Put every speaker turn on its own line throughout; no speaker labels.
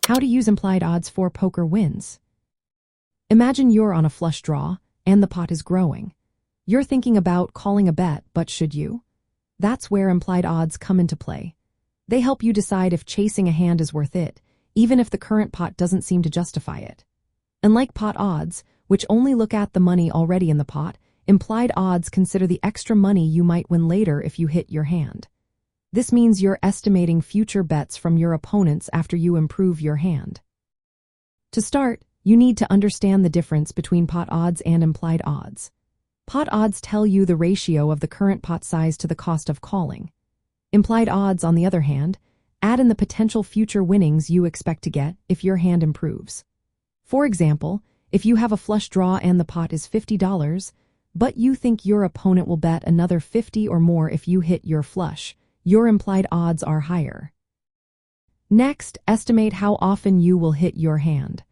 How to use implied odds for poker wins. Imagine you're on a flush draw, and the pot is growing. You're thinking about calling a bet, but should you? That's where implied odds come into play. They help you decide if chasing a hand is worth it, even if the current pot doesn't seem to justify it. Unlike pot odds, which only look at the money already in the pot, implied odds consider the extra money you might win later if you hit your hand. This means you're estimating future bets from your opponents after you improve your hand. To start, you need to understand the difference between pot odds and implied odds. Pot odds tell you the ratio of the current pot size to the cost of calling. Implied odds, on the other hand, add in the potential future winnings you expect to get if your hand improves. For example, if you have a flush draw and the pot is $50, but you think your opponent will bet another $50 or more if you hit your flush, your implied odds are higher. Next, estimate how often you will hit your hand.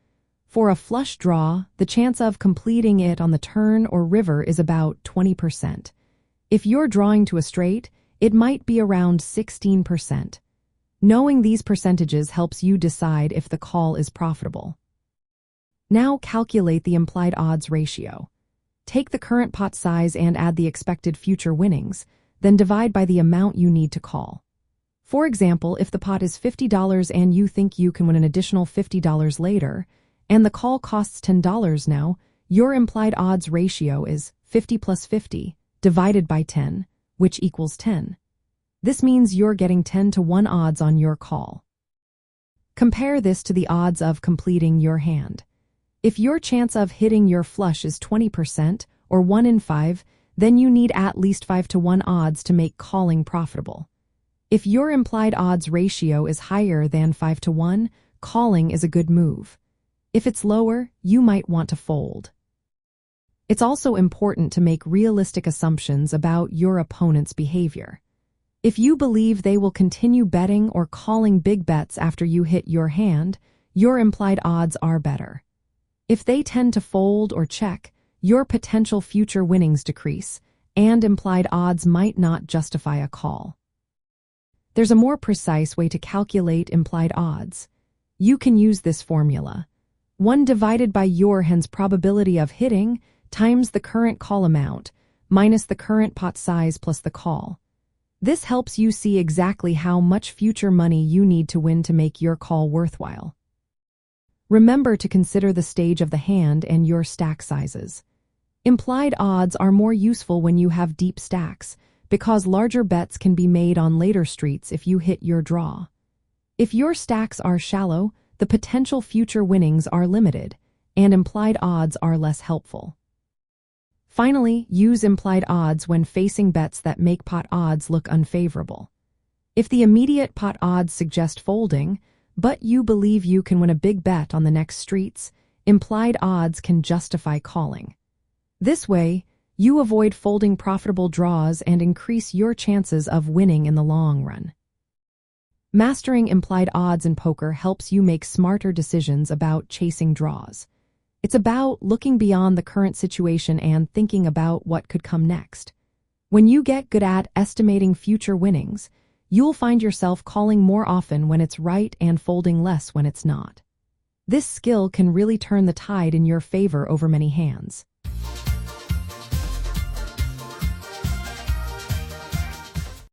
For a flush draw, the chance of completing it on the turn or river is about 20%. If you're drawing to a straight, it might be around 16%. Knowing these percentages helps you decide if the call is profitable. Now calculate the implied odds ratio. Take the current pot size and add the expected future winnings, then divide by the amount you need to call. For example, if the pot is $50 and you think you can win an additional $50 later, and the call costs $10 now, your implied odds ratio is 50 plus 50 divided by 10, which equals 10. This means you're getting 10-to-1 odds on your call. Compare this to the odds of completing your hand. If your chance of hitting your flush is 20%, or 1 in 5, then you need at least 5-to-1 odds to make calling profitable. If your implied odds ratio is higher than 5-to-1, calling is a good move. If it's lower, you might want to fold. It's also important to make realistic assumptions about your opponent's behavior. If you believe they will continue betting or calling big bets after you hit your hand, your implied odds are better. If they tend to fold or check, your potential future winnings decrease, and implied odds might not justify a call. There's a more precise way to calculate implied odds. You can use this formula. 1 divided by your hand's probability of hitting times the current call amount minus the current pot size plus the call. This helps you see exactly how much future money you need to win to make your call worthwhile. Remember to consider the stage of the hand and your stack sizes. Implied odds are more useful when you have deep stacks, because larger bets can be made on later streets if you hit your draw. If your stacks are shallow, the potential future winnings are limited, and implied odds are less helpful. Finally, use implied odds when facing bets that make pot odds look unfavorable. If the immediate pot odds suggest folding, but you believe you can win a big bet on the next streets, implied odds can justify calling. This way, you avoid folding profitable draws and increase your chances of winning in the long run. Mastering implied odds in poker helps you make smarter decisions about chasing draws. It's about looking beyond the current situation and thinking about what could come next. When you get good at estimating future winnings, you'll find yourself calling more often when it's right and folding less when it's not. This skill can really turn the tide in your favor over many hands.